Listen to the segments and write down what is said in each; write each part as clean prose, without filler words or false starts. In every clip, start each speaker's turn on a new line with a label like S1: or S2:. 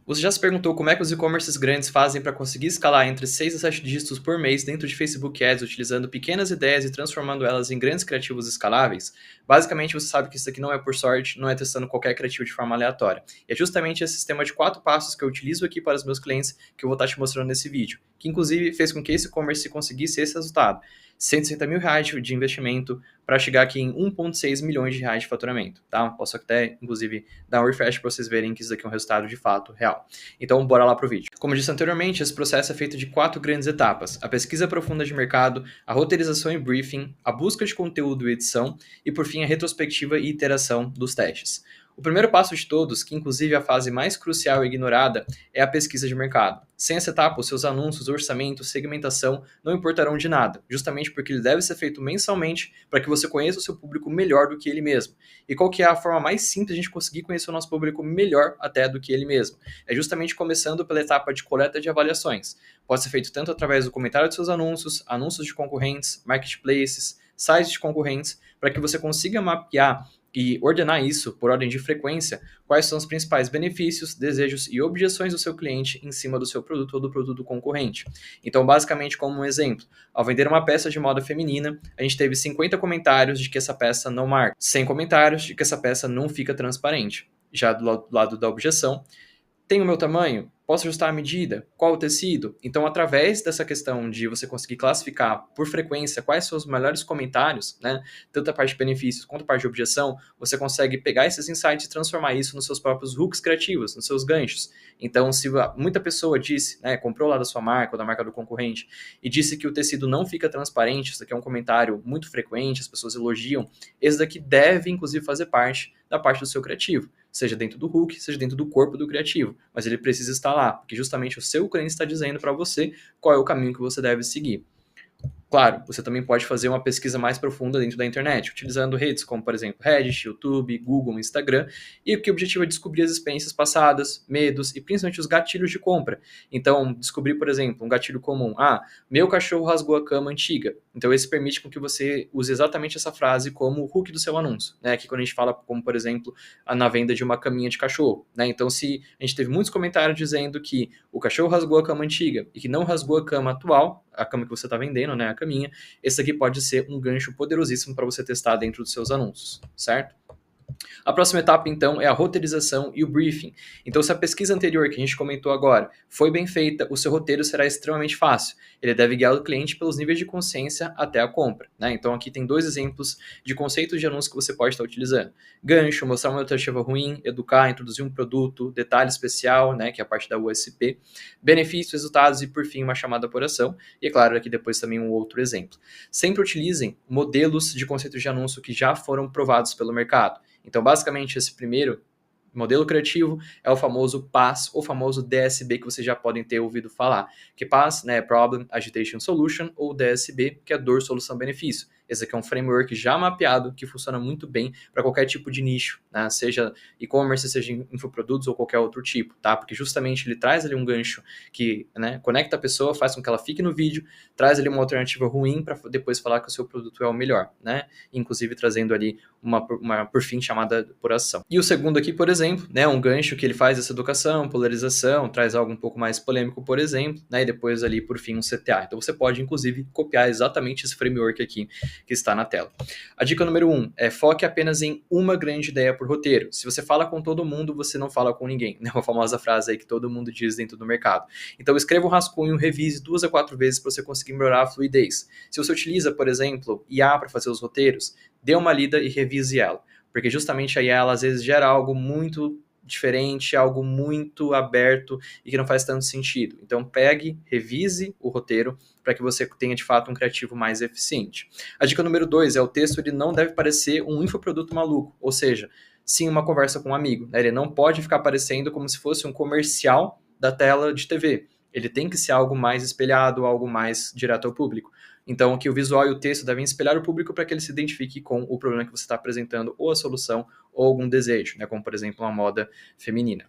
S1: Você já se perguntou como é que os e-commerces grandes fazem para conseguir escalar entre 6 a 7 dígitos por mês dentro de Facebook Ads, utilizando pequenas ideias e transformando elas em grandes criativos escaláveis? Basicamente, você sabe que isso aqui não é por sorte, não é testando qualquer criativo de forma aleatória. E é justamente esse sistema de 4 passos que eu utilizo aqui para os meus clientes que eu vou estar te mostrando nesse vídeo, que inclusive fez com que esse e-commerce conseguisse esse resultado. R$ 160 mil de investimento para chegar aqui em 1,6 milhões de reais de faturamento, tá? Posso até, inclusive, dar um refresh para vocês verem que isso aqui é um resultado de fato real. Então, bora lá pro vídeo. Como disse anteriormente, esse processo é feito de 4 grandes etapas: a pesquisa profunda de mercado, a roteirização e briefing, a busca de conteúdo e edição e, por fim, a retrospectiva e iteração dos testes. O primeiro passo de todos, que inclusive é a fase mais crucial e ignorada, é a pesquisa de mercado. Sem essa etapa, os seus anúncios, orçamento, segmentação não importarão de nada, justamente porque ele deve ser feito mensalmente para que você conheça o seu público melhor do que ele mesmo. E qual que é a forma mais simples de a gente conseguir conhecer o nosso público melhor até do que ele mesmo? É justamente começando pela etapa de coleta de avaliações. Pode ser feito tanto através do comentário dos seus anúncios, anúncios de concorrentes, marketplaces, sites de concorrentes, para que você consiga mapear e ordenar isso por ordem de frequência, quais são os principais benefícios, desejos e objeções do seu cliente em cima do seu produto ou do produto concorrente. Então, basicamente, como um exemplo, ao vender uma peça de moda feminina, a gente teve 50 comentários de que essa peça não marca, 100 comentários de que essa peça não fica transparente. Já do lado da objeção, tem o meu tamanho? Posso ajustar a medida? Qual o tecido? Então, através dessa questão de você conseguir classificar por frequência quais são os melhores comentários, né, tanto a parte de benefícios quanto a parte de objeção, você consegue pegar esses insights e transformar isso nos seus próprios hooks criativos, nos seus ganchos. Então, se muita pessoa disse, né, comprou lá da sua marca ou da marca do concorrente e disse que o tecido não fica transparente, isso aqui é um comentário muito frequente, as pessoas elogiam, esse daqui deve, inclusive, fazer parte da parte do seu criativo, seja dentro do hook, seja dentro do corpo do criativo, mas ele precisa estar lá, porque justamente o seu cliente está dizendo para você qual é o caminho que você deve seguir. Claro, você também pode fazer uma pesquisa mais profunda dentro da internet, utilizando redes como, por exemplo, Reddit, YouTube, Google, Instagram, e o que o objetivo é descobrir as experiências passadas, medos e principalmente os gatilhos de compra. Então, descobrir, por exemplo, um gatilho comum. Meu cachorro rasgou a cama antiga. Então, esse permite com que você use exatamente essa frase como o hook do seu anúncio, né? Aqui quando a gente fala, como, por exemplo, na venda de uma caminha de cachorro, né? Então, se a gente teve muitos comentários dizendo que o cachorro rasgou a cama antiga e que não rasgou a cama atual, a cama que você está vendendo, né, a caminha, esse aqui pode ser um gancho poderosíssimo para você testar dentro dos seus anúncios, certo? A próxima etapa, então, é a roteirização e o briefing. Então, se a pesquisa anterior que a gente comentou agora foi bem feita, o seu roteiro será extremamente fácil. Ele deve guiar o cliente pelos níveis de consciência até a compra, né? Então, aqui tem 2 exemplos de conceitos de anúncio que você pode estar utilizando. Gancho, mostrar uma alternativa ruim, educar, introduzir um produto, detalhe especial, né, que é a parte da USP, benefícios, resultados e, por fim, uma chamada por ação. E, é claro, aqui depois também um outro exemplo. Sempre utilizem modelos de conceitos de anúncio que já foram provados pelo mercado. Então, basicamente, esse primeiro modelo criativo é o famoso PAS, ou famoso DSB, que vocês já podem ter ouvido falar. Que PAS, né, é Problem, Agitation, Solution, ou DSB, que é Dor, Solução, Benefício. Esse aqui é um framework já mapeado, que funciona muito bem para qualquer tipo de nicho, né? Seja e-commerce, seja infoprodutos ou qualquer outro tipo, tá? Porque justamente ele traz ali um gancho que, né, conecta a pessoa, faz com que ela fique no vídeo, traz ali uma alternativa ruim para depois falar que o seu produto é o melhor, né? Inclusive trazendo ali uma por fim, chamada por ação. E o segundo aqui, por exemplo, né, um gancho que ele faz essa educação, polarização, traz algo um pouco mais polêmico, por exemplo, né, e depois ali, por fim, um CTA. Então você pode, inclusive, copiar exatamente esse framework aqui que está na tela. A dica número 1 é foque apenas em uma grande ideia por roteiro. Se você fala com todo mundo, você não fala com ninguém, né? Uma famosa frase aí que todo mundo diz dentro do mercado. Então escreva um rascunho, revise 2 a 4 vezes para você conseguir melhorar a fluidez. Se você utiliza, por exemplo, IA para fazer os roteiros, dê uma lida e revise ela, porque justamente a IA ela, às vezes gera algo muito diferente, algo muito aberto e que não faz tanto sentido. Então pegue, revise o roteiro para que você tenha de fato um criativo mais eficiente. A dica número 2 é o texto ele não deve parecer um infoproduto maluco, ou seja, sim uma conversa com um amigo, né? Ele não pode ficar parecendo como se fosse um comercial da tela de TV. Ele tem que ser algo mais espelhado, algo mais direto ao público. Então, que o visual e o texto devem espelhar o público para que ele se identifique com o problema que você está apresentando, ou a solução, ou algum desejo, né? Como, por exemplo, uma moda feminina.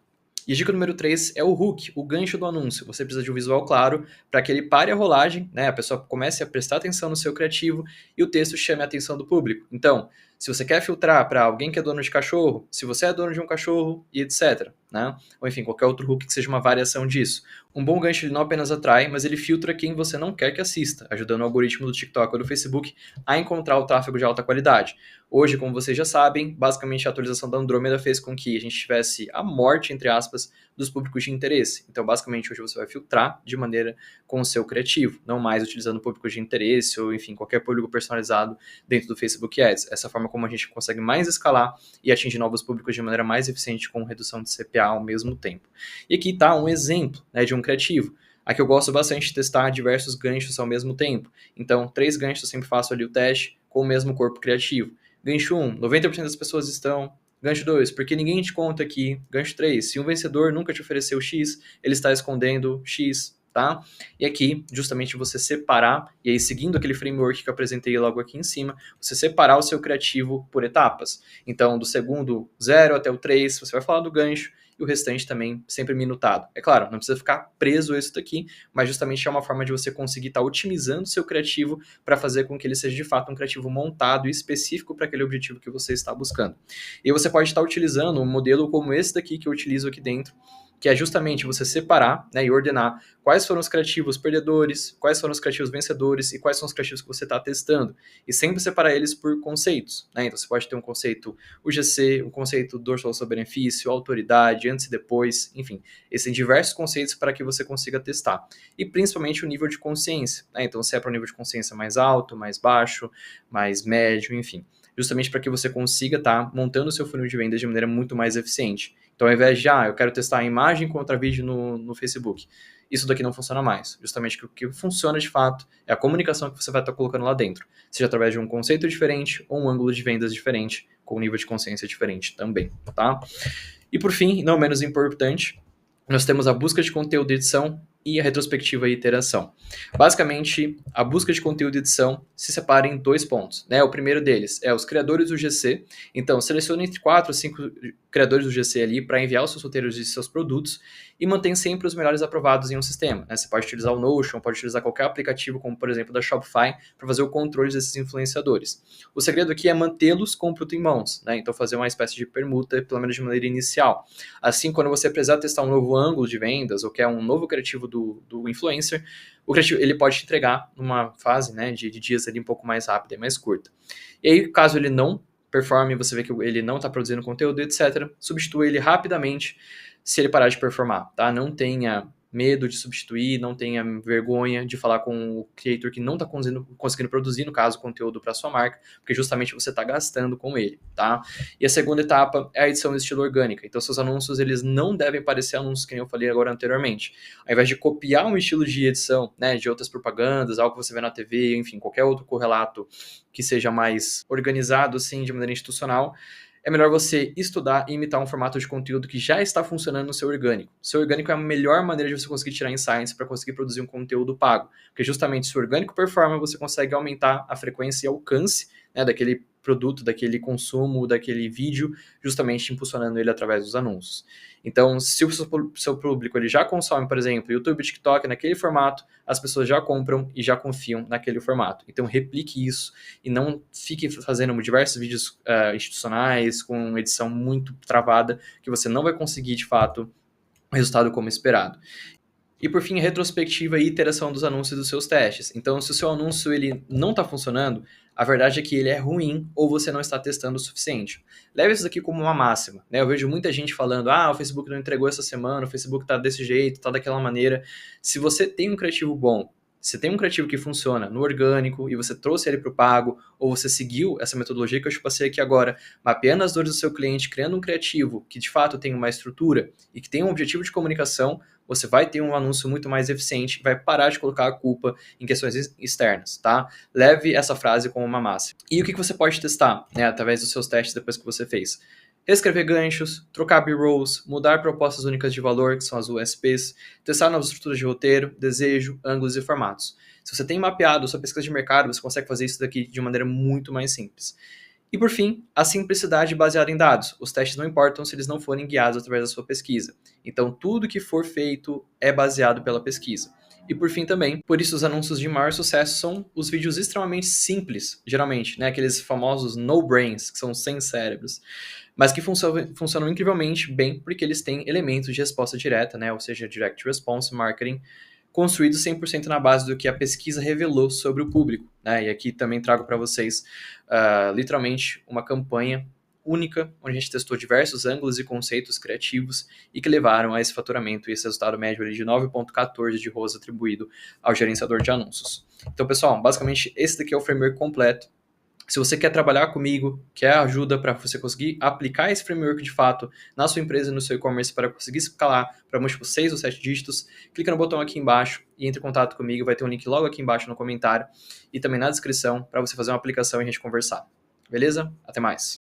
S1: E a dica número 3 é o hook, o gancho do anúncio. Você precisa de um visual claro para que ele pare a rolagem, né? A pessoa comece a prestar atenção no seu criativo e o texto chame a atenção do público. Então, se você quer filtrar para alguém que é dono de cachorro, se você é dono de um cachorro e etc, né? Ou enfim, qualquer outro hook que seja uma variação disso. Um bom gancho ele não apenas atrai, mas ele filtra quem você não quer que assista, ajudando o algoritmo do TikTok ou do Facebook a encontrar o tráfego de alta qualidade. Hoje, como vocês já sabem, basicamente a atualização da Andrômeda fez com que a gente tivesse a morte, entre aspas, dos públicos de interesse. Então, basicamente, hoje você vai filtrar de maneira com o seu criativo, não mais utilizando públicos de interesse ou, enfim, qualquer público personalizado dentro do Facebook Ads. Essa forma como a gente consegue mais escalar e atingir novos públicos de maneira mais eficiente com redução de CPA ao mesmo tempo. E aqui está um exemplo, né, de um criativo. Aqui eu gosto bastante de testar diversos ganchos ao mesmo tempo. Então, 3 ganchos eu sempre faço ali o teste com o mesmo corpo criativo. Gancho 1, 90% das pessoas estão. Gancho 2, porque ninguém te conta aqui. Gancho 3, se um vencedor nunca te ofereceu X, ele está escondendo X, tá? E aqui, justamente você separar, e aí seguindo aquele framework que eu apresentei logo aqui em cima, você separar o seu criativo por etapas. Então, do segundo 0 até o 3, você vai falar do gancho, e o restante também sempre minutado. É claro, não precisa ficar preso a isso daqui, mas justamente é uma forma de você conseguir estar otimizando o seu criativo para fazer com que ele seja de fato um criativo montado e específico para aquele objetivo que você está buscando. E você pode estar utilizando um modelo como esse daqui que eu utilizo aqui dentro, que é justamente você separar, né, e ordenar quais foram os criativos perdedores, quais foram os criativos vencedores e quais são os criativos que você está testando. E sempre separar eles por conceitos, né? Então você pode ter um conceito UGC, um conceito dor, solução, benefício, autoridade, antes e depois, enfim. Existem diversos conceitos para que você consiga testar. E principalmente o nível de consciência, né? Então se é para um nível de consciência mais alto, mais baixo, mais médio, enfim. Justamente para que você consiga estar montando o seu funil de vendas de maneira muito mais eficiente. Então, ao invés de, eu quero testar a imagem contra vídeo no Facebook, isso daqui não funciona mais. Justamente o que funciona de fato é a comunicação que você vai estar colocando lá dentro, seja através de um conceito diferente ou um ângulo de vendas diferente, com um nível de consciência diferente também, tá? E por fim, não menos importante, nós temos a busca de conteúdo e edição e a retrospectiva e iteração. Basicamente, a busca de conteúdo e edição se separa em 2 pontos, né? O primeiro deles é os criadores do GC. Então, selecione entre 4 ou 5 criadores do GC ali para enviar os seus roteiros de seus produtos e mantém sempre os melhores aprovados em um sistema, né? Você pode utilizar o Notion, pode utilizar qualquer aplicativo, como por exemplo da Shopify, para fazer o controle desses influenciadores. O segredo aqui é mantê-los com o produto em mãos, né? Então, fazer uma espécie de permuta, pelo menos de maneira inicial. Assim, quando você precisar testar um novo ângulo de vendas ou quer um novo criativo do influencer, o criativo ele pode te entregar numa fase, né, de dias ali um pouco mais rápida e mais curta. E aí, caso ele não performe, você vê que ele não está produzindo conteúdo, etc., substitua ele rapidamente se ele parar de performar, tá? Não tenha medo de substituir, não tenha vergonha de falar com o creator que não está conseguindo produzir, no caso, conteúdo para sua marca, porque justamente você está gastando com ele, tá? E a segunda etapa é a edição em estilo orgânica. Então, seus anúncios, eles não devem parecer anúncios que nem eu falei agora anteriormente. Ao invés de copiar um estilo de edição, né, de outras propagandas, algo que você vê na TV, enfim, qualquer outro correlato que seja mais organizado, assim, de maneira institucional, é melhor você estudar e imitar um formato de conteúdo que já está funcionando no seu orgânico. O seu orgânico é a melhor maneira de você conseguir tirar insights para conseguir produzir um conteúdo pago. Porque justamente se o orgânico performa, você consegue aumentar a frequência e alcance, né, daquele produto, daquele consumo, daquele vídeo, justamente impulsionando ele através dos anúncios. Então, se o seu público ele já consome, por exemplo, YouTube e TikTok naquele formato, as pessoas já compram e já confiam naquele formato. Então, replique isso e não fique fazendo diversos vídeos institucionais com edição muito travada, que você não vai conseguir, de fato, o resultado como esperado. E por fim, a retrospectiva e iteração dos anúncios dos seus testes. Então, se o seu anúncio ele não está funcionando, a verdade é que ele é ruim ou você não está testando o suficiente. Leve isso daqui como uma máxima, né? Eu vejo muita gente falando, o Facebook não entregou essa semana, o Facebook está desse jeito, está daquela maneira. Se você tem um criativo bom, se tem um criativo que funciona no orgânico e você trouxe ele para o pago, ou você seguiu essa metodologia que eu te passei aqui agora, mapeando as dores do seu cliente, criando um criativo que de fato tem uma estrutura e que tem um objetivo de comunicação, você vai ter um anúncio muito mais eficiente, vai parar de colocar a culpa em questões externas, tá? Leve essa frase como uma máxima. E o que você pode testar, né, através dos seus testes depois que você fez? Reescrever ganchos, trocar B-rolls, mudar propostas únicas de valor, que são as USPs, testar novas estruturas de roteiro, desejo, ângulos e formatos. Se você tem mapeado sua pesquisa de mercado, você consegue fazer isso daqui de maneira muito mais simples. E por fim, a simplicidade baseada em dados. Os testes não importam se eles não forem guiados através da sua pesquisa. Então, tudo que for feito é baseado pela pesquisa. E por fim também, por isso os anúncios de maior sucesso são os vídeos extremamente simples, geralmente, né? Aqueles famosos no brains, que são sem cérebros, mas que funcionam incrivelmente bem porque eles têm elementos de resposta direta, né? Ou seja, direct response marketing, construídos 100% na base do que a pesquisa revelou sobre o público, né? E aqui também trago para vocês, literalmente, uma campanha única, onde a gente testou diversos ângulos e conceitos criativos e que levaram a esse faturamento e esse resultado médio ali de 9,14 de ROAS atribuído ao gerenciador de anúncios. Então, pessoal, basicamente esse daqui é o framework completo. Se você quer trabalhar comigo, quer ajuda para você conseguir aplicar esse framework de fato na sua empresa e no seu e-commerce para conseguir escalar para múltiplos 6 ou 7 dígitos, clica no botão aqui embaixo e entre em contato comigo. Vai ter um link logo aqui embaixo no comentário e também na descrição para você fazer uma aplicação e a gente conversar. Beleza? Até mais!